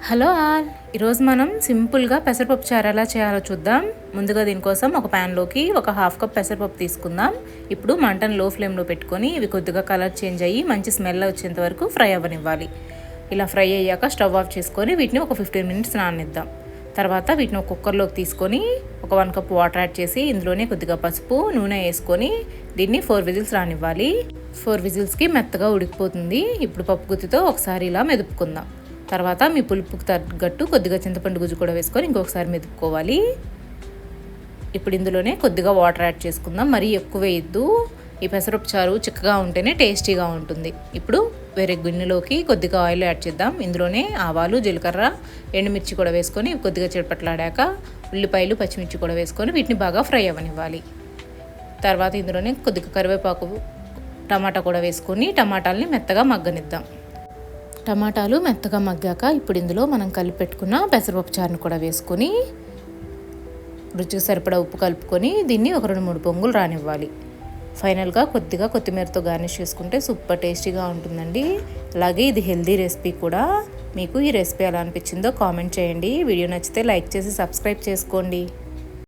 Hello all, ఈరోజు మనం సింపుల్గా పెసరపప్పు చారు ఎలా చేయాలో చూద్దాం. ముందుగా దీనికోసం ఒక ప్యాన్లోకి ఒక హాఫ్ కప్ పెసరపప్పు తీసుకుందాం. ఇప్పుడు మంటను లో ఫ్లేమ్లో పెట్టుకొని ఇవి కొద్దిగా కలర్ చేంజ్ అయ్యి మంచి స్మెల్ వచ్చేంత వరకు ఫ్రై అవ్వనివ్వాలి. ఇలా ఫ్రై అయ్యాక స్టవ్ ఆఫ్ చేసుకొని వీటిని ఒక 15 మినిట్స్ నాననిద్దాం. తర్వాత వీటిని ఒక కుక్కర్లోకి తీసుకొని ఒక 1 కప్ వాటర్ యాడ్ చేసి ఇందులోనే కొద్దిగా పసుపు, నూనె వేసుకొని దీన్ని 4 విజిల్స్ రానివ్వాలి. 4 విజిల్స్కి మెత్తగా ఉడికిపోతుంది. ఇప్పుడు పప్పు గుత్తితో ఒకసారి ఇలా మెదుపుకుందాం. తర్వాత మీ పులుపుకు తగ్గట్టు కొద్దిగా చింతపండు గుజ్జు కూడా వేసుకొని ఇంకొకసారి మెదుపుకోవాలి. ఇప్పుడు ఇందులోనే కొద్దిగా వాటర్ యాడ్ చేసుకుందాం. మరీ ఎక్కువ వేయద్దు. ఈ పెసరపప్పు చారు చిక్కగా ఉంటేనే టేస్టీగా ఉంటుంది. ఇప్పుడు వేరే గిన్నెలోకి కొద్దిగా ఆయిల్ యాడ్ చేద్దాం. ఇందులోనే ఆవాలు, జీలకర్ర, ఎండుమిర్చి కూడా వేసుకొని కొద్దిగా చిటపట్లాడాక ఉల్లిపాయలు, పచ్చిమిర్చి కూడా వేసుకొని వీటిని బాగా ఫ్రై అవ్వనివ్వాలి. తర్వాత ఇందులోనే కొద్దిగా కరివేపాకు, టమాటా కూడా వేసుకొని టమాటాలని మెత్తగా మగ్గనిద్దాం. టమాటాలు మెత్తగా మగ్గాక ఇప్పుడు ఇందులో మనం కలిపి పెట్టుకున్న పెసరపప్పు చారుని కూడా వేసుకొని రుచికి సరిపడా ఉప్పు కలుపుకొని దీన్ని ఒక 2-3 పొంగులు రానివ్వాలి. ఫైనల్గా కొద్దిగా కొత్తిమీరతో గార్నిష్ చేసుకుంటే సూపర్ టేస్టీగా ఉంటుందండి. అలాగే ఇది హెల్దీ రెసిపీ కూడా. మీకు ఈ రెసిపీ ఎలా అనిపించిందో కామెంట్ చేయండి. వీడియో నచ్చితే లైక్ చేసి సబ్స్క్రైబ్ చేసుకోండి.